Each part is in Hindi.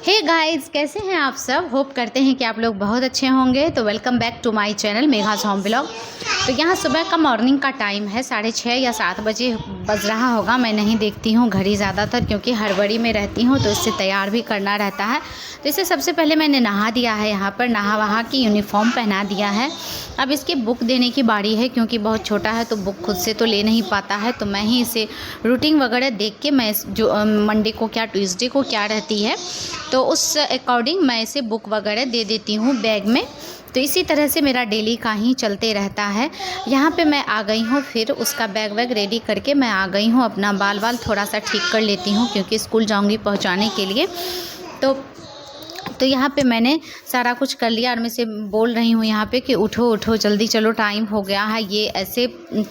हे गाइस, कैसे हैं आप सब। होप करते हैं कि आप लोग बहुत अच्छे होंगे। तो welcome back to my channel Megha's home blog. तो यहाँ सुबह का मॉर्निंग का टाइम है, 6:30 या 7 बजे बज रहा होगा। मैं नहीं देखती हूँ घड़ी ज़्यादातर, क्योंकि हड़बड़ी में रहती हूँ, तो इससे तैयार भी करना रहता है। तो इससे सबसे पहले मैंने नहा दिया है, यहाँ पर नहा वहा की यूनिफॉर्म पहना दिया है। अब इसकी बुक देने की बारी है, क्योंकि बहुत छोटा है तो बुक खुद से तो ले नहीं पाता है। तो मैं ही इसे रूटीन वगैरह देख के, मैं जो मंडे को क्या ट्यूसडे को क्या रहती है, तो उस अकॉर्डिंग मैं इसे बुक वगैरह दे देती हूँ बैग में। तो इसी तरह से मेरा डेली का ही चलते रहता है। यहाँ पे मैं आ गई हूँ, फिर उसका बैग वैग रेडी करके मैं आ गई हूँ। अपना बाल थोड़ा सा ठीक कर लेती हूँ, क्योंकि स्कूल जाऊँगी पहुँचाने के लिए। तो यहाँ पे मैंने सारा कुछ कर लिया, और मैं से बोल रही हूँ यहाँ पे कि उठो उठो जल्दी चलो, टाइम हो गया है। ये ऐसे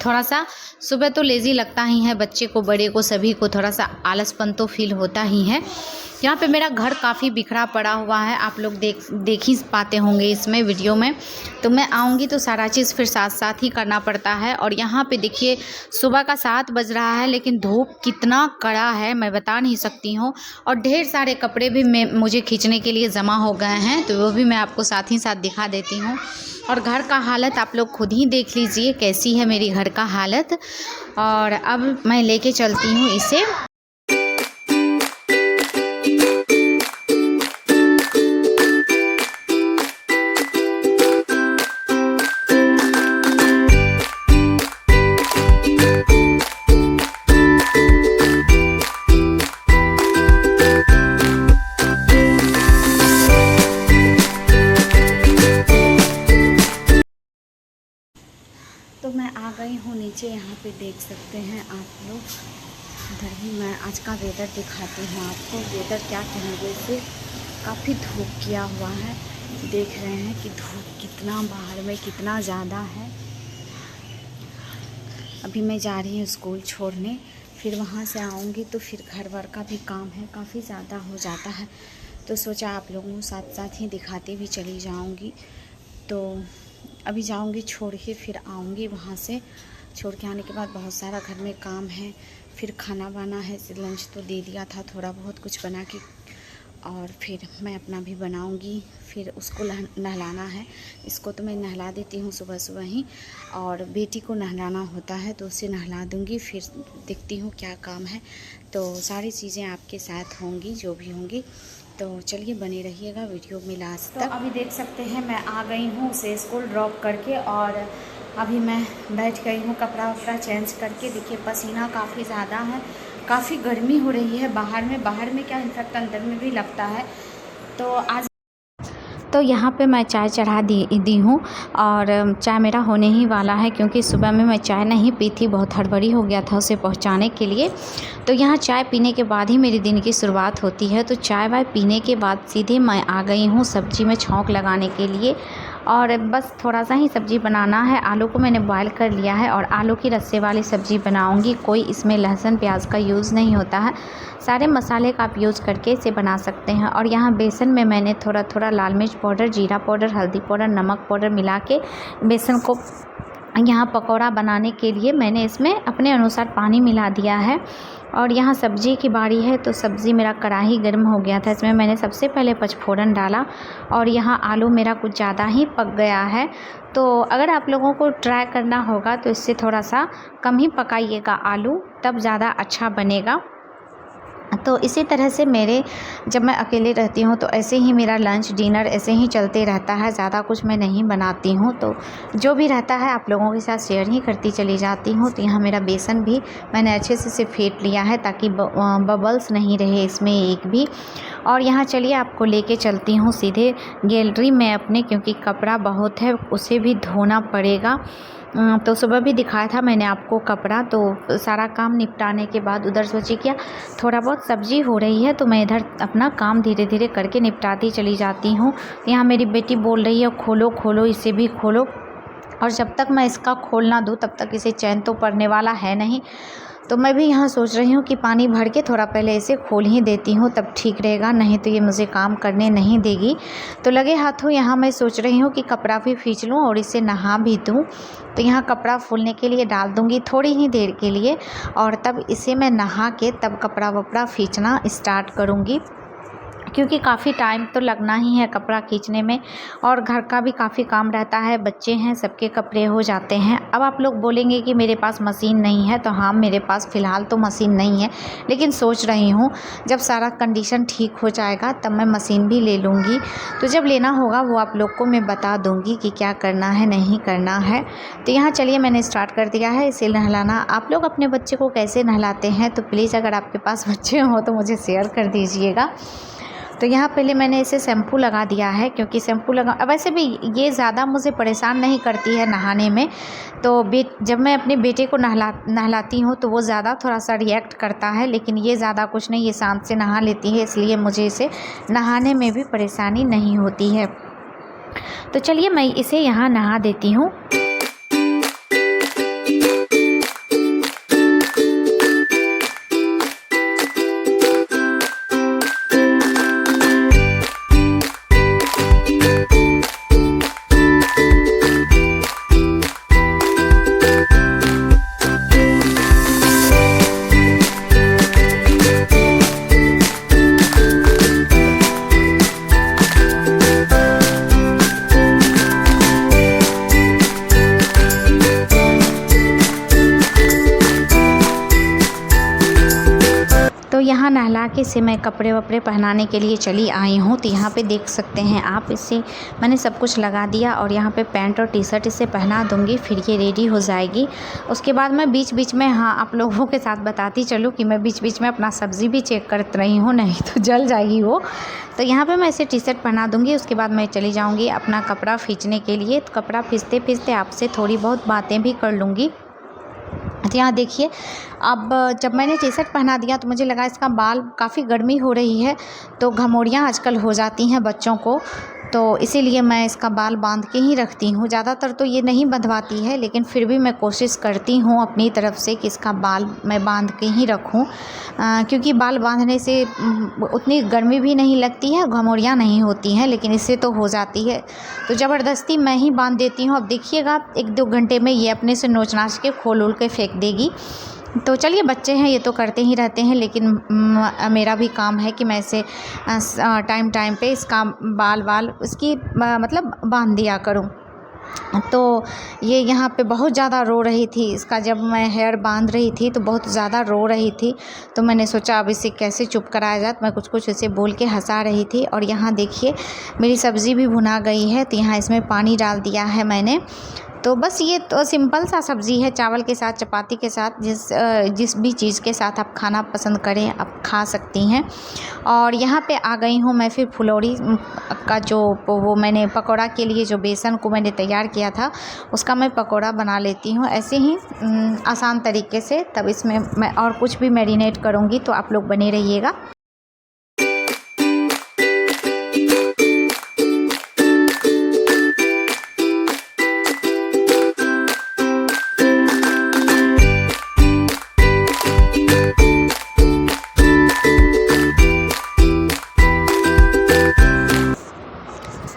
थोड़ा सा सुबह तो लेज़ी लगता ही है, बच्चे को बड़े को सभी को थोड़ा सा आलसपन तो फील होता ही है। यहाँ पे मेरा घर काफ़ी बिखरा पड़ा हुआ है, आप लोग देख ही पाते होंगे इसमें वीडियो में। तो मैं आऊँगी तो सारा चीज़ फिर साथ साथ ही करना पड़ता है। और यहाँ पे देखिए सुबह का 7 बज रहा है, लेकिन धूप कितना कड़ा है मैं बता नहीं सकती हूँ। और ढेर सारे कपड़े भी मुझे खींचने के लिए जमा हो गए हैं, तो वो भी मैं आपको साथ ही साथ दिखा देती हूँ। और घर का हालत आप लोग खुद ही देख लीजिए कैसी है मेरी घर का हालत। और अब मैं लेके चलती हूँ इसे। तो मैं आ गई हूँ नीचे, यहाँ पे देख सकते हैं आप लोग। इधर भी मैं आज का वेदर दिखाती हूँ आपको। वेदर क्या कहेंगे इसे, काफ़ी धूप किया हुआ है। देख रहे हैं कि धूप कितना बाहर में कितना ज़्यादा है। अभी मैं जा रही हूँ स्कूल छोड़ने, फिर वहाँ से आऊँगी तो फिर घर वर का भी काम है, काफ़ी ज़्यादा हो जाता है। तो सोचा आप लोगों को साथ साथ ही दिखाते भी चली जाऊँगी। तो अभी जाऊंगी छोड़ के, फिर आऊँगी वहाँ से। छोड़ के आने के बाद बहुत सारा घर में काम है, फिर खाना बनाना है। लंच तो दे दिया था, थोड़ा बहुत कुछ बना के, और फिर मैं अपना भी बनाऊंगी। फिर उसको नहलाना है। इसको तो मैं नहला देती हूँ सुबह सुबह ही, और बेटी को नहलाना होता है तो उसे नहला दूँगी। फिर देखती हूँ क्या काम है। तो सारी चीज़ें आपके साथ होंगी जो भी होंगी। तो चलिए बने रहिएगा वीडियो में लास्ट तक। तो अभी देख सकते हैं मैं आ गई हूँ उसे स्कूल ड्रॉप करके, और अभी मैं बैठ गई हूँ कपड़ा वपड़ा चेंज करके। देखिए पसीना काफ़ी ज़्यादा है, काफ़ी गर्मी हो रही है बाहर में क्या, इनफैक्ट अंदर में भी लगता है। तो आज तो यहाँ पे मैं चाय चढ़ा दी हूँ, और चाय मेरा होने ही वाला है, क्योंकि सुबह में मैं चाय नहीं पी थी, बहुत हड़बड़ी हो गया था उसे पहुँचाने के लिए। तो यहाँ चाय पीने के बाद ही मेरी दिन की शुरुआत होती है। तो चाय वाय पीने के बाद सीधे मैं आ गई हूँ सब्ज़ी में छौंक लगाने के लिए। और बस थोड़ा सा ही सब्ज़ी बनाना है। आलू को मैंने बॉयल कर लिया है, और आलू की रस्से वाली सब्ज़ी बनाऊंगी। कोई इसमें लहसुन प्याज का यूज़ नहीं होता है, सारे मसाले का आप यूज़ करके इसे बना सकते हैं। और यहाँ बेसन में मैंने थोड़ा थोड़ा लाल मिर्च पाउडर, जीरा पाउडर, हल्दी पाउडर, नमक पाउडर मिला के बेसन को यहाँ पकौड़ा बनाने के लिए मैंने इसमें अपने अनुसार पानी मिला दिया है। और यहाँ सब्ज़ी की बारी है, तो सब्ज़ी मेरा कढ़ाई गर्म हो गया था, इसमें मैंने सबसे पहले पचफोरन डाला। और यहाँ आलू मेरा कुछ ज़्यादा ही पक गया है। तो अगर आप लोगों को ट्राई करना होगा तो इससे थोड़ा सा कम ही पकाइएगा आलू, तब ज़्यादा अच्छा बनेगा। तो इसी तरह से जब मैं अकेले रहती हूँ तो ऐसे ही मेरा लंच डिनर ऐसे ही चलते रहता है। ज़्यादा कुछ मैं नहीं बनाती हूँ, तो जो भी रहता है आप लोगों के साथ शेयर ही करती चली जाती हूँ। तो यहाँ मेरा बेसन भी मैंने अच्छे से इसे फेंट लिया है, ताकि बबल्स नहीं रहे इसमें एक भी। और यहाँ चलिए आपको लेके चलती हूँ सीधे गैलरी में अपने, क्योंकि कपड़ा बहुत है उसे भी धोना पड़ेगा। तो सुबह भी दिखाया था मैंने आपको कपड़ा। तो सारा काम निपटाने के बाद उधर सोची क्या थोड़ा बहुत सब्ज़ी हो रही है, तो मैं इधर अपना काम धीरे धीरे करके निपटाती चली जाती हूँ। यहाँ मेरी बेटी बोल रही है खोलो खोलो, इसे भी खोलो। और जब तक मैं इसका खोल ना दूँ तब तक इसे चैन तो पड़ने वाला है नहीं। तो मैं भी यहाँ सोच रही हूँ कि पानी भर के थोड़ा पहले इसे खोल ही देती हूँ, तब ठीक रहेगा, नहीं तो ये मुझे काम करने नहीं देगी। तो लगे हाथों यहाँ मैं सोच रही हूँ कि कपड़ा भी खींच लूँ और इसे नहा भी दूँ। तो यहाँ कपड़ा फूलने के लिए डाल दूँगी थोड़ी ही देर के लिए, और तब इसे मैं नहा के तब कपड़ा वपड़ा खींचना स्टार्ट करूँगी। क्योंकि काफ़ी टाइम तो लगना ही है कपड़ा खींचने में, और घर का भी काफ़ी काम रहता है, बच्चे हैं, सबके कपड़े हो जाते हैं। अब आप लोग बोलेंगे कि मेरे पास मशीन नहीं है, तो हाँ, मेरे पास फ़िलहाल तो मशीन नहीं है, लेकिन सोच रही हूँ जब सारा कंडीशन ठीक हो जाएगा तब मैं मशीन भी ले लूँगी। तो जब लेना होगा वो आप लोग को मैं बता दूँगी कि क्या करना है, नहीं करना है। तो यहाँ चलिए मैंने स्टार्ट कर दिया है इसे नहलाना। आप लोग अपने बच्चे को कैसे नहलाते हैं तो प्लीज़ अगर आपके पास बच्चे हों तो मुझे शेयर कर दीजिएगा। तो यहाँ पहले मैंने इसे शैम्पू लगा दिया है, क्योंकि शैम्पू वैसे भी ये ज़्यादा मुझे परेशान नहीं करती है नहाने में। तो जब मैं अपने बेटे को नहलाती हूँ तो वो ज़्यादा थोड़ा सा रिएक्ट करता है, लेकिन ये ज़्यादा कुछ नहीं, ये शांत से नहा लेती है, इसलिए मुझे इसे नहाने में भी परेशानी नहीं होती है। तो चलिए मैं इसे यहाँ नहा देती हूँ। तो यहाँ नहला के इसे मैं कपड़े वपड़े पहनाने के लिए चली आई हूँ। तो यहाँ पे देख सकते हैं आप, इसे मैंने सब कुछ लगा दिया और यहाँ पे पैंट और टी शर्ट इसे पहना दूँगी, फिर ये रेडी हो जाएगी। उसके बाद मैं बीच बीच में, हाँ, आप लोगों के साथ बताती चलूँ कि मैं बीच बीच में अपना सब्ज़ी भी चेक कर रही हूँ, नहीं तो जल जाएगी वो। तो यहाँ पे मैं इसे टी शर्ट पहना दूँगी, उसके बाद मैं चली जाऊँगी अपना कपड़ा खींचने के लिए। तो कपड़ा खींचते खींचते आपसे थोड़ी बहुत बातें भी कर लूँगी। तो यहाँ देखिए, अब जब मैंने टी शर्ट पहना दिया तो मुझे लगा इसका बाल, काफ़ी गर्मी हो रही है तो घमौड़ियाँ आजकल हो जाती हैं बच्चों को, तो इसीलिए मैं इसका बाल बांध के ही रखती हूँ। ज़्यादातर तो ये नहीं बंधवाती है, लेकिन फिर भी मैं कोशिश करती हूँ अपनी तरफ से कि इसका बाल मैं बांध के ही रखूँ, क्योंकि बाल बांधने से उतनी गर्मी भी नहीं लगती है, घमौड़ियाँ नहीं होती हैं, लेकिन इससे तो हो जाती है। तो ज़बरदस्ती मैं ही बांध देती हूँ। अब देखिएगा 1-2 घंटे में ये अपने से नोच नाच के खोल उल के फेंक देगी। तो चलिए, बच्चे हैं ये तो करते ही रहते हैं, लेकिन मेरा भी काम है कि मैं इसे टाइम टाइम पे इसका बाल इसकी मतलब बांध दिया करूं। तो ये यहाँ पे बहुत ज़्यादा रो रही थी, इसका जब मैं हेयर बांध रही थी तो बहुत ज़्यादा रो रही थी। तो मैंने सोचा अब इसे कैसे चुप कराया जाए, तो मैं कुछ कुछ इसे बोल के हंसा रही थी। और यहाँ देखिए मेरी सब्ज़ी भी भुना गई है, तो यहाँ इसमें पानी डाल दिया है मैंने। तो बस ये तो सिंपल सा सब्ज़ी है, चावल के साथ, चपाती के साथ, जिस भी चीज़ के साथ आप खाना पसंद करें आप खा सकती हैं। और यहाँ पे आ गई हूँ मैं फिर फुलौड़ी का जो वो मैंने पकौड़ा के लिए जो बेसन को मैंने तैयार किया था उसका मैं पकौड़ा बना लेती हूँ ऐसे ही आसान तरीके से। तब इसमें मैं और कुछ भी मैरिनेट करूँगी, तो आप लोग बने रहिएगा।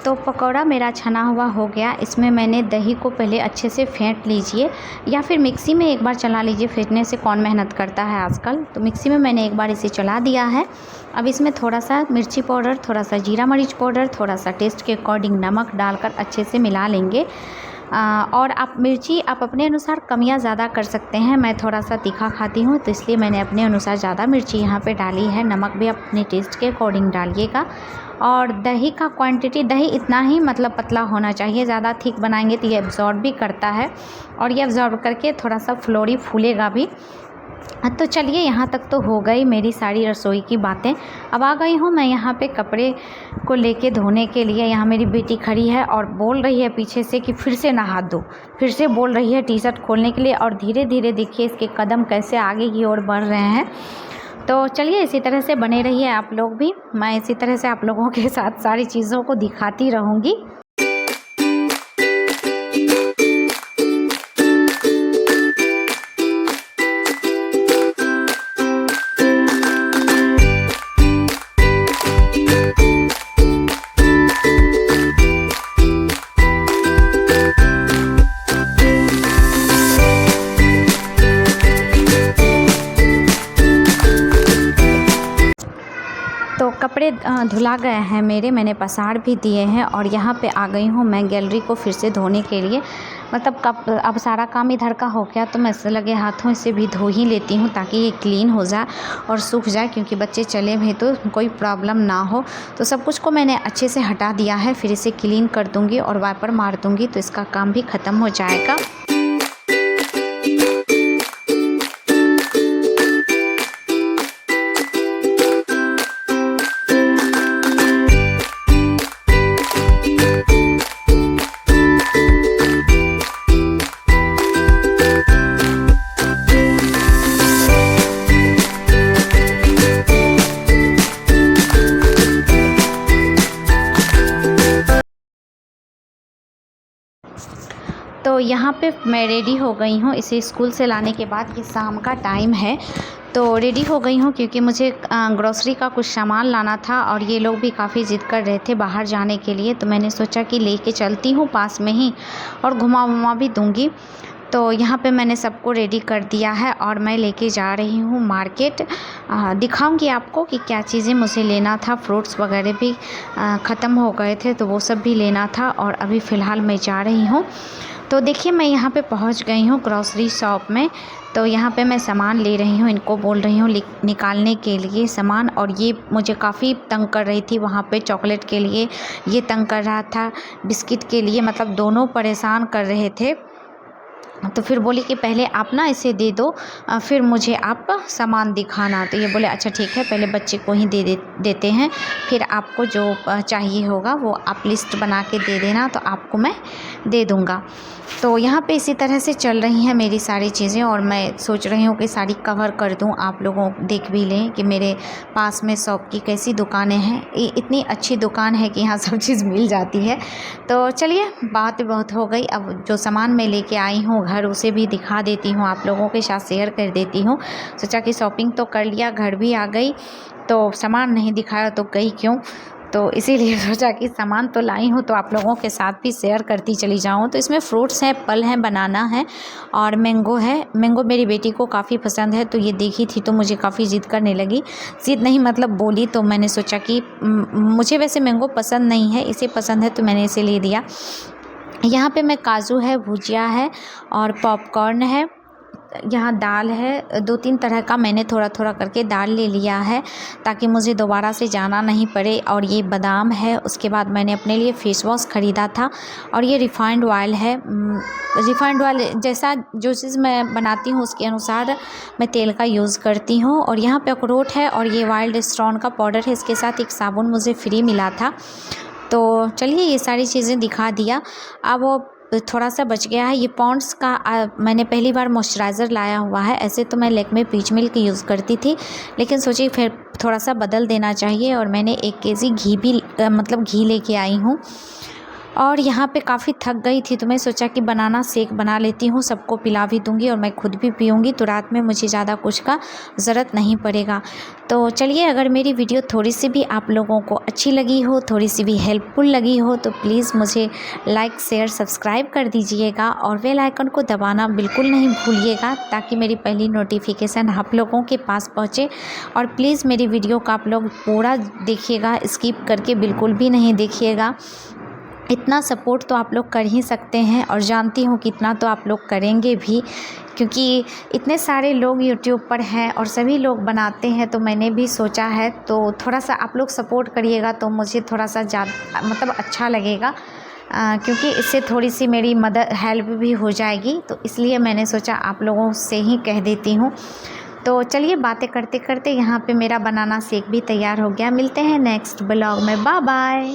तो पकौड़ा मेरा छना हुआ हो गया। इसमें मैंने दही को पहले अच्छे से फेंट लीजिए, या फिर मिक्सी में एक बार चला लीजिए, फेंटने से कौन मेहनत करता है आजकल। तो मिक्सी में मैंने एक बार इसे चला दिया है। अब इसमें थोड़ा सा मिर्ची पाउडर, थोड़ा सा जीरा मरीच पाउडर, थोड़ा सा टेस्ट के अकॉर्डिंग नमक डालकर अच्छे से मिला लेंगे। और आप मिर्ची आप अपने अनुसार कम या ज़्यादा कर सकते हैं। मैं थोड़ा सा तीखा खाती हूँ तो इसलिए मैंने अपने अनुसार ज़्यादा मिर्ची यहाँ पे डाली है। नमक भी अपने टेस्ट के अकॉर्डिंग डालिएगा। और दही का क्वांटिटी, दही इतना ही मतलब पतला होना चाहिए, ज़्यादा थिक बनाएंगे तो ये एब्जॉर्ब भी करता है, और ये एब्जॉर्ब करके थोड़ा सा फुलौड़ी फूलेगा भी। तो चलिए, यहाँ तक तो हो गई मेरी सारी रसोई की बातें। अब आ गई हूँ मैं यहाँ पे कपड़े को लेके धोने के लिए। यहाँ मेरी बेटी खड़ी है और बोल रही है पीछे से कि फिर से नहा दो, फिर से बोल रही है टी शर्ट खोलने के लिए। और धीरे धीरे देखिए इसके कदम कैसे आगे की ओर बढ़ रहे हैं। तो चलिए, इसी तरह से बने रहिए आप लोग भी। मैं इसी तरह से आप लोगों के साथ सारी चीज़ों को दिखाती रहूँगी। तो कपड़े धुला गए हैं मेरे, मैंने पसार भी दिए हैं और यहाँ पे आ गई हूँ मैं गैलरी को फिर से धोने के लिए। मतलब कब अब सारा काम इधर का हो गया तो मैं ऐसे लगे हाथों से भी धो ही लेती हूँ ताकि ये क्लीन हो जाए और सूख जाए, क्योंकि बच्चे चले भी तो कोई प्रॉब्लम ना हो। तो सब कुछ को मैंने अच्छे से हटा दिया है, फिर इसे क्लीन कर दूँगी और वाइपर मार दूँगी तो इसका काम भी ख़त्म हो जाएगा। तो यहाँ पे मैं रेडी हो गई हूँ इसे स्कूल से लाने के बाद। ये शाम का टाइम है तो रेडी हो गई हूँ क्योंकि मुझे ग्रोसरी का कुछ सामान लाना था और ये लोग भी काफ़ी ज़िद कर रहे थे बाहर जाने के लिए। तो मैंने सोचा कि लेके चलती हूँ पास में ही और घुमा भी दूँगी। तो यहाँ पे मैंने सबको रेडी कर दिया है और मैं लेके जा रही हूँ मार्केट। दिखाऊंगी आपको कि क्या चीज़ें मुझे लेना था। फ्रूट्स वगैरह भी ख़त्म हो गए थे तो वो सब भी लेना था और अभी फ़िलहाल मैं जा रही हूँ। तो देखिए मैं यहाँ पे पहुँच गई हूँ ग्रॉसरी शॉप में। तो यहाँ पे मैं सामान ले रही हूँ, इनको बोल रही हूँ निकालने के लिए सामान। और ये मुझे काफ़ी तंग कर रही थी वहाँ पे, चॉकलेट के लिए ये तंग कर रहा था, बिस्किट के लिए, मतलब दोनों परेशान कर रहे थे। तो फिर बोली कि पहले आप ना इसे दे दो फिर मुझे आप सामान दिखाना। तो ये बोले अच्छा ठीक है, पहले बच्चे को ही देते हैं, फिर आपको जो चाहिए होगा वो आप लिस्ट बना के दे देना तो आपको मैं दे दूँगा। तो यहाँ पे इसी तरह से चल रही हैं मेरी सारी चीज़ें और मैं सोच रही हूँ कि सारी कवर कर दूँ, आप लोगों देख भी लें कि मेरे पास में शॉप की कैसी दुकानें हैं। इतनी अच्छी दुकान है कि यहाँ सब चीज़ मिल जाती है। तो चलिए बात बहुत हो गई, अब जो सामान मैं लेके आई हूँ घर उसे भी दिखा देती हूँ, आप लोगों के साथ शेयर कर देती हूँ। सोचा कि शॉपिंग तो कर लिया, घर भी आ गई, तो सामान नहीं दिखाया तो गई क्यों। तो इसीलिए सोचा कि सामान तो लाई हूँ तो आप लोगों के साथ भी शेयर करती चली जाऊँ। तो इसमें फ्रूट्स हैं, एप्पल हैं, बनाना है और मैंगो है। मैंगो मेरी बेटी को काफ़ी पसंद है तो ये देखी थी तो मुझे काफ़ी ज़िद करने लगी, ज़िद नहीं मतलब बोली। तो मैंने सोचा कि मुझे वैसे मैंगो पसंद नहीं है, इसे पसंद है तो मैंने इसे ले दिया। यहाँ पे मैं काजू है, भुजिया है और पॉपकॉर्न है। यहाँ दाल है, 2-3 तरह का मैंने थोड़ा थोड़ा करके दाल ले लिया है ताकि मुझे दोबारा से जाना नहीं पड़े। और ये बादाम है। उसके बाद मैंने अपने लिए फेस वॉश ख़रीदा था और ये रिफ़ाइंड ऑयल है। रिफ़ाइंड ऑयल जैसा जो चीज़ मैं बनाती हूँ उसके अनुसार मैं तेल का यूज़ करती हूँ। और यहाँ पे अखरोट है और ये वाइल्ड स्टोन का पाउडर है, इसके साथ एक साबुन मुझे फ्री मिला था। तो चलिए ये सारी चीज़ें दिखा दिया। अब वो थोड़ा सा बच गया है, ये पॉन्ड्स का मैंने पहली बार मॉइस्चराइज़र लाया हुआ है। ऐसे तो मैं लैक्मे पीच मिल्क यूज़ करती थी, लेकिन सोची फिर थोड़ा सा बदल देना चाहिए और मैंने 1 केजी घी भी मतलब घी लेके आई हूँ। और यहाँ पे काफ़ी थक गई थी तो मैं सोचा कि बनाना शेक बना लेती हूँ, सबको पिला भी दूँगी और मैं खुद भी पीऊँगी तो रात में मुझे ज़्यादा कुछ का ज़रूरत नहीं पड़ेगा। तो चलिए अगर मेरी वीडियो थोड़ी सी भी आप लोगों को अच्छी लगी हो, थोड़ी सी भी हेल्पफुल लगी हो तो प्लीज़ मुझे लाइक शेयर सब्सक्राइब कर दीजिएगा और बेल आइकन को दबाना बिल्कुल नहीं भूलिएगा ताकि मेरी पहली नोटिफिकेशन आप लोगों के पास पहुँचे। और प्लीज़ मेरी वीडियो का आप लोग पूरा देखिएगा, स्किप करके बिल्कुल भी नहीं देखिएगा। इतना सपोर्ट तो आप लोग कर ही सकते हैं और जानती हूँ कितना तो आप लोग करेंगे भी, क्योंकि इतने सारे लोग यूट्यूब पर हैं और सभी लोग बनाते हैं तो मैंने भी सोचा है तो थोड़ा सा आप लोग सपोर्ट करिएगा तो मुझे थोड़ा सा ज़्यादा मतलब अच्छा लगेगा, क्योंकि इससे थोड़ी सी मेरी मदद हेल्प भी हो जाएगी। तो इसलिए मैंने सोचा आप लोगों से ही कह देती हूँ। तो चलिए बातें करते करते यहाँ पे मेरा बनाना शेक भी तैयार हो गया। मिलते हैं नेक्स्ट ब्लॉग में, बाय बाय।